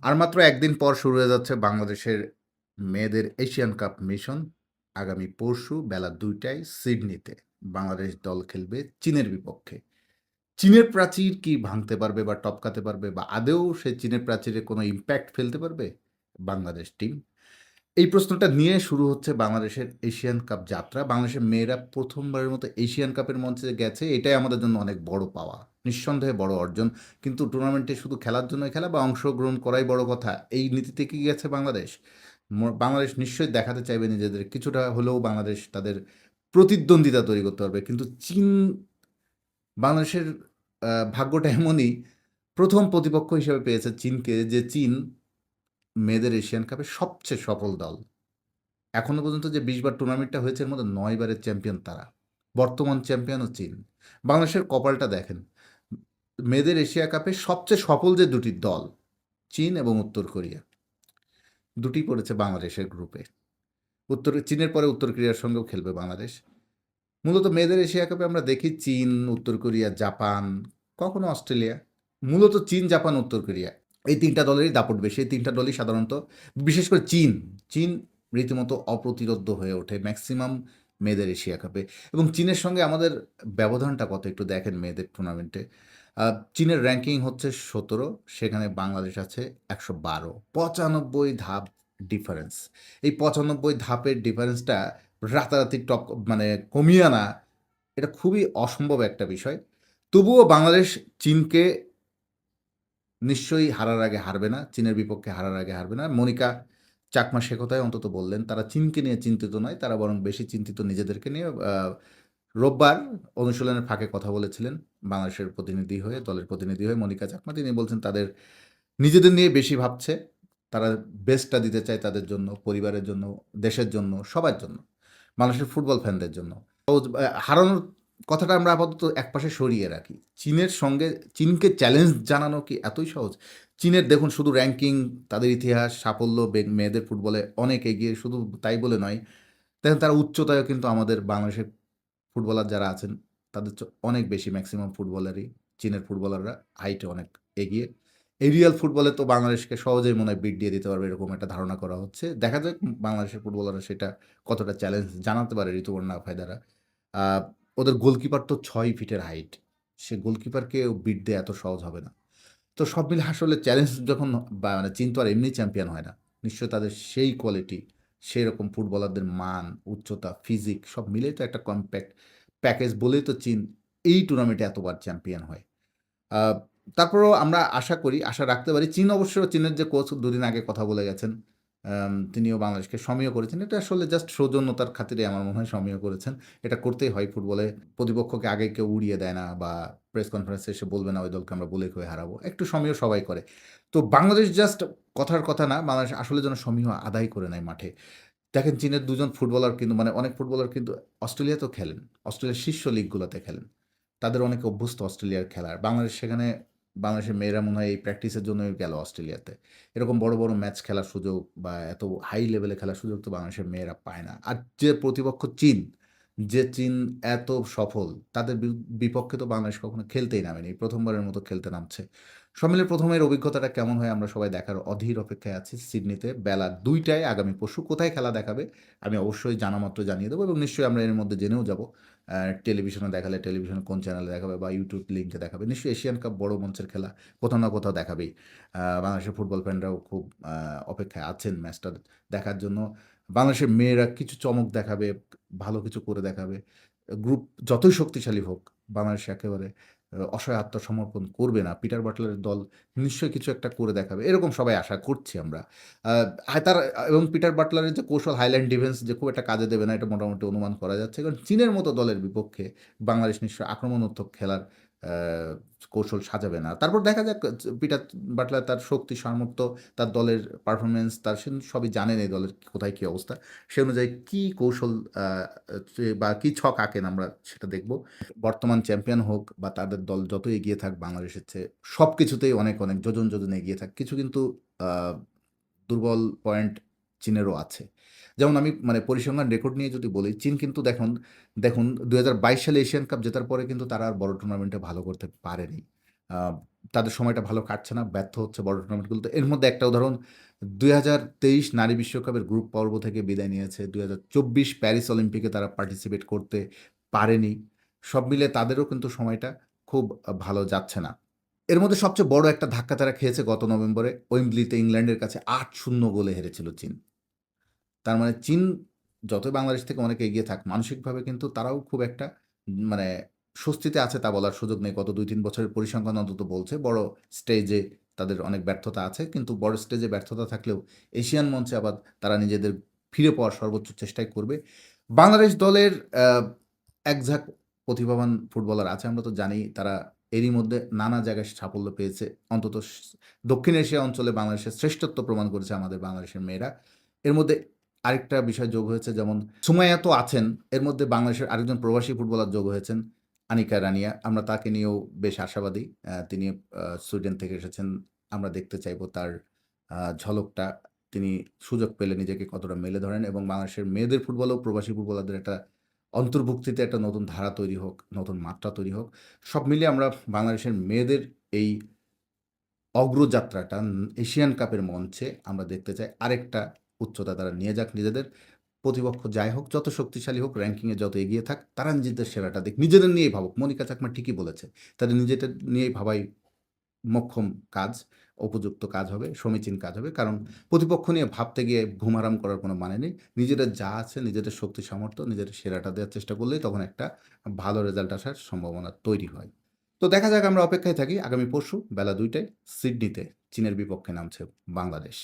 আর মাত্র একদিন পর শুরু হয়ে যাচ্ছে বাংলাদেশের মেয়েদের এশিয়ান কাপ মিশন। আগামী পরশু বেলা ২টায় সিডনিতে বাংলাদেশ দল খেলবে চীনের বিপক্ষে। চীনের প্রাচীর কি ভাঙতে পারবে বা টপকাতে পারবে বা আদৌ সে চীনের প্রাচীরে কোনো ইম্প্যাক্ট ফেলতে পারবে বাংলাদেশ টিম? এই প্রশ্নটা নিয়ে শুরু হচ্ছে বাংলাদেশের এশিয়ান কাপ যাত্রা। বাংলাদেশের মেয়েরা প্রথমবারের মতো এশিয়ান কাপের মঞ্চে গেছে। এটাই আমাদের জন্য অনেক বড় পাওয়া। নিঃসন্দেহে বড় অর্জন। কিন্তু টুর্নামেন্টে শুধু খেলার জন্যই খেলা বা অংশগ্রহণ করাই বড় কথা, এই নীতিতে কি গেছে বাংলাদেশ? বাংলাদেশ নিশ্চয়ই দেখাতে চাইবে নিজেদের। কিছুটা হলেও বাংলাদেশ তাদের প্রতিদ্বন্দ্বিতা তৈরি করতে পারবে। কিন্তু চীন বাংলাদেশের ভাগ্যটা এমনই, প্রথম প্রতিপক্ষ হিসেবে পেয়েছে চীনকে, যে চীন মেয়েদের এশিয়ান কাপের সবচেয়ে সফল দল। এখনো পর্যন্ত যে ২০ বার টুর্নামেন্টটা হয়েছে এর মধ্যে ৯ বারের চ্যাম্পিয়ন তারা। বর্তমান চ্যাম্পিয়নও চীন। বাংলাদেশের কপালটা দেখেন। মেয়েদের এশিয়া কাপে সবচেয়ে সফল যে ২টি দল, চীন এবং উত্তর কোরিয়া। ২টি পড়েছে বাংলাদেশের গ্রুপে। চীনের পরে উত্তর কোরিয়ার সঙ্গেও খেলবে বাংলাদেশ। মূলত মেয়েদের এশিয়া কাপে আমরা দেখি চীন, উত্তর কোরিয়া, জাপান, কখনো অস্ট্রেলিয়া। মূলত চীন, জাপান, উত্তর কোরিয়া। এই ৩ টা দলেরই দাপট বেশি। এই ৩ টা দলই সাধারণত, বিশেষ করে চীন, চীন রীতিমতো অপ্রতিরোধ্য হয়ে ওঠে ম্যাক্সিমাম মেয়েদের এশিয়া কাপে। এবং চীনের সঙ্গে আমাদের ব্যবধানটা কত একটু দেখেন মেয়েদের টুর্নামেন্টে। চীনের র্যাঙ্কিং হচ্ছে ১৭, সেখানে বাংলাদেশ আছে ১১২। ৯৫ ধাপ ডিফারেন্স। এই ৯৫ ধাপের ডিফারেন্সটা রাতারাতি মানে কমিয়ে আনা, এটা খুবই অসম্ভব একটা বিষয়। তবুও বাংলাদেশ চীনকে নিশ্চয়ই হারার আগে হারবে না। চীনের বিপক্ষে হারার আগে হারবে না। মনিকা চাকমা সে কথাই অন্তত বললেন। তারা চীনকে নিয়ে চিন্তিত নয়, তারা বরং বেশি চিন্তিত নিজেদেরকে নিয়ে। রোববার অনুশীলনের ফাঁকে কথা বলেছিলেন বাংলাদেশের প্রতিনিধি হয়ে, দলের প্রতিনিধি হয়ে মনিকা চাকমা। তিনি বলছেন তাদের নিজেদের নিয়ে বেশি ভাবছে। তারা বেস্টটা দিতে চায় তাদের জন্য, পরিবারের জন্য, দেশের জন্য, সবার জন্য। বাংলাদেশের ফুটবল ফ্যানদের জন্য। হারানোর কথাটা আমরা আপাতত একপাশে সরিয়ে রাখি। চীনের সঙ্গে চীনকে চ্যালেঞ্জ জানানো কি এতই সহজ? চীনের দেখুন শুধু র্যাঙ্কিং, তাদের ইতিহাস, সাফল্য মেয়েদের ফুটবলে অনেক এগিয়ে, শুধু তাই বলে নয়। দেখেন তারা উচ্চতায়ও কিন্তু আমাদের বাংলাদেশের ফুটবলার যারা আছেন তাদের অনেক বেশি, ম্যাক্সিমাম ফুটবলারই, চীনের ফুটবলাররা হাইটে অনেক এগিয়ে। এরিয়াল ফুটবলে তো বাংলাদেশকে সহজেই মনে হয় বিট দিয়ে দিতে পারবে, এরকম একটা ধারণা করা হচ্ছে। দেখা যাক বাংলাদেশের ফুটবলাররা সেটা কতটা চ্যালেঞ্জ জানাতে পারে ঋতুপর্ণা ফায়দারা। আ ওদের গোলকিপার তো ৬ ফিটের হাইট। সে গোলকিপারকেও বিট দেয়া এত সহজ হবে না। তো সব মিলে আসলে চ্যালেঞ্জ যখন, মানে চীন তো আর এমনি চ্যাম্পিয়ন হয় না। নিশ্চয়ই তাদের সেই কোয়ালিটি, সেরকম ফুটবলারদের মান, উচ্চতা, ফিজিক সব মিলেই তো একটা কম্প্যাক্ট প্যাকেজ বলেই তো চীন এই টুর্নামেন্টে এতবার চ্যাম্পিয়ন হয়। আ তারপরেও আমরা আশা করি, আশা রাখতে পারি। চীন অবশ্য, চীনের যে কোচ ২ দিন আগে কথা বলে গেছেন, তিনিও বাংলাদেশকে সমীহ করেছেন। এটা আসলে জাস্ট সৌজন্যতার খাতিরে আমার মনে হয় সমীহ করেছেন। এটা করতেই হয় ফুটবলে। প্রতিপক্ষকে আগে কেউ উড়িয়ে দেয় না বা প্রেস কনফারেন্সে এসে বলবে না ওই দলকে আমরা বলে কয়ে হারাবো। একটু সমীহ সবাই করে। তো বাংলাদেশ জাস্ট কথার কথা না, বাংলাদেশ আসলে যেন সমীহ আদায় করে নেয় মাঠে। দেখেন চীনের ২ জন ফুটবলার কিন্তু, মানে অনেক ফুটবলার কিন্তু অস্ট্রেলিয়াতেও খেলেন। অস্ট্রেলিয়ার শীর্ষ লিগগুলোতে খেলেন। তাদের অনেকে অভ্যস্ত অস্ট্রেলিয়ার খেলার। বাংলাদেশের মেয়েরা মনে হয় এই প্র্যাকটিসের জন্যই গেল অস্ট্রেলিয়াতে। এরকম বড়, বড় ম্যাচ খেলার সুযোগ বা এত হাই লেভেলে খেলার সুযোগ তো বাংলাদেশের মেয়েরা পায় না। আর যে প্রতিপক্ষ চীন, যে চীন এত সফল, তাদের বিপক্ষে তো বাংলাদেশ কখনো খেলতেই নামেনি। প্রথমবারের মতো খেলতে নামছে। সব মিলে ১ম এর অভিজ্ঞতাটা কেমন হয় আমরা সবাই দেখার অধীর অপেক্ষায় আছি। সিডনিতে বেলা ২টায় আগামী পরশু। কোথায় খেলা দেখাবে আমি অবশ্যই জানামাত্র জানিয়ে দেবো এবং নিশ্চয়ই আমরা এর মধ্যে জেনেও যাব। টেলিভিশনে দেখালে টেলিভিশনে কোন চ্যানেলে দেখাবে বা ইউটিউব লিঙ্কে দেখাবে। নিশ্চয়ই এশিয়ান কাপ বড় মঞ্চের খেলা, কোথাও না কোথাও দেখাবেই। বাংলাদেশের ফুটবল ফ্যানরাও খুব অপেক্ষায় আছেন ম্যাচটা দেখার জন্য। বাংলাদেশের মেয়েরা কিছু চমক দেখাবে, ভালো কিছু করে দেখাবে। গ্রুপ যতই শক্তিশালী হোক, বাংলাদেশ একেবারে অসহায় আত্মসমর্পণ করবে না। পিটার বাটলারের দল নিশ্চয়ই কিছু একটা করে দেখাবে। এরকম সবাই আশা করছি আমরা। আ তার এবং পিটার বাটলারের যে কৌশল হাইল্যান্ড ডিফেন্স যে খুব একটা কাজে দেবে না, এটা মোটামুটি অনুমান করা যাচ্ছে। কারণ চীনের মতো দলের বিপক্ষে বাংলাদেশ নিশ্চয়ই আক্রমণাত্মক খেলার আ কৌশল সাজাবে না। তারপর দেখা যাক, পিটার বাটলার তার শক্তি, সামর্থ্য, তার দলের পারফরম্যান্স, সে সবই জানেন এই দলের কোথায় কী অবস্থা। সে অনুযায়ী কী কৌশল আ বা কী ছক আঁকেন আমরা সেটা দেখব। বর্তমান চ্যাম্পিয়ন হোক বা তাদের দল যত এগিয়ে থাক বাংলাদেশের চেয়ে, সবকিছুতেই অনেক, অনেক যোজন, যোজন এগিয়ে থাক। কিছু কিন্তু আ দুর্বল পয়েন্ট চীনেরও আছে। যেমন আমি মানে পরিসংখ্যান রেকর্ড নিয়ে যদি বলি, চীন কিন্তু দেখুন ২০২২ সালে এশিয়ান কাপ জেতার পরে কিন্তু তারা আর বড় টুর্নামেন্টে ভালো করতে পারেনি। আ তাদের সময়টা ভালো কাটছে না, ব্যর্থ হচ্ছে বড় টুর্নামেন্টগুলোতে। এর মধ্যে একটা উদাহরণ ২০২৩ নারী বিশ্বকাপের গ্রুপ পর্ব থেকে বিদায় নিয়েছে। ২০২৪ প্যারিস অলিম্পিকে তারা পার্টিসিপেট করতে পারেনি। সব মিলিয়ে তাদেরও কিন্তু সময়টা খুব ভালো যাচ্ছে না। এর মধ্যে সবচেয়ে বড় একটা ধাক্কা তারা খেয়েছে গত নভেম্বরে ওয়েম্বলিতে ইংল্যান্ডের কাছে ৮-০ গোলে হেরেছিল চীন। তার মানে চীন যতই বাংলাদেশ থেকে অনেক এগিয়ে থাক, মানসিকভাবে কিন্তু তারাও খুব একটা মানে স্বস্তিতে আছে তা বলার সুযোগ নেই। গত ২-৩ বছরের পরিসংখ্যান অন্তত বলছে বড় স্টেজে তাদের অনেক ব্যর্থতা আছে। কিন্তু বড় স্টেজে ব্যর্থতা থাকলেও এশিয়ান মঞ্চে আবার তারা নিজেদের ফিরে পাওয়ার সর্বোচ্চ চেষ্টাই করবে। বাংলাদেশ দলের আ একঝাঁক প্রতিভাবান ফুটবলার আছে। আমরা তো জানি তারা এরই মধ্যে নানা জায়গায় সাফল্য পেয়েছে। অন্তত দক্ষিণ এশিয়া অঞ্চলে বাংলাদেশের শ্রেষ্ঠত্ব প্রমাণ করেছে আমাদের বাংলাদেশের মেয়েরা। এর মধ্যে আরেকটা বিষয় যোগ হয়েছে যেমন সুমাইয়া তো আছেন, এর মধ্যে বাংলাদেশের আরেকজন প্রবাসী ফুটবলার যোগ হয়েছেন আনিকা রানিয়া। আমরা তাকে নিয়েও বেশ আশাবাদী। তিনি সুইডেন থেকে এসেছেন। আমরা দেখতে চাইবো তার ঝলকটা। তিনি সুযোগ পেলে নিজেকে কতটা মেলে ধরেন এবং বাংলাদেশের মেয়েদের ফুটবলেও প্রবাসী ফুটবলারদের একটা অন্তর্ভুক্তিতে একটা নতুন ধারা তৈরি হোক, নতুন মাত্রা তৈরি হোক। সব মিলিয়ে আমরা বাংলাদেশের মেয়েদের এই অগ্রযাত্রাটা এশিয়ান কাপের মঞ্চে আমরা দেখতে চাই আরেকটা উচ্চতা তারা নিয়ে যাক নিজেদের। প্রতিপক্ষ যাই হোক, যত শক্তিশালী হোক, র্যাঙ্কিংয়ে যত এগিয়ে থাক, তারা নিজেদের সেরাটা দিক। নিজেদের নিয়েই ভাবুক। মনিকা চাকমা ঠিকই বলেছে। তাদের নিজেদের নিয়েই ভাবাই মোক্ষম কাজ, উপযুক্ত কাজ হবে, সমীচীন কাজ হবে। কারণ প্রতিপক্ষ নিয়ে ভাবতে গিয়ে ঘুম হারাম করার কোনো মানে নেই। নিজেদের যা আছে, নিজেদের শক্তি সামর্থ্য, নিজেদের সেরাটা দেওয়ার চেষ্টা করলেই তখন একটা ভালো রেজাল্ট আসার সম্ভাবনা তৈরি হয়। তো দেখা যাক, আমরা অপেক্ষায় থাকি। আগামী পরশু বেলা ২টায় সিডনিতে চীনের বিপক্ষে নামছে বাংলাদেশ।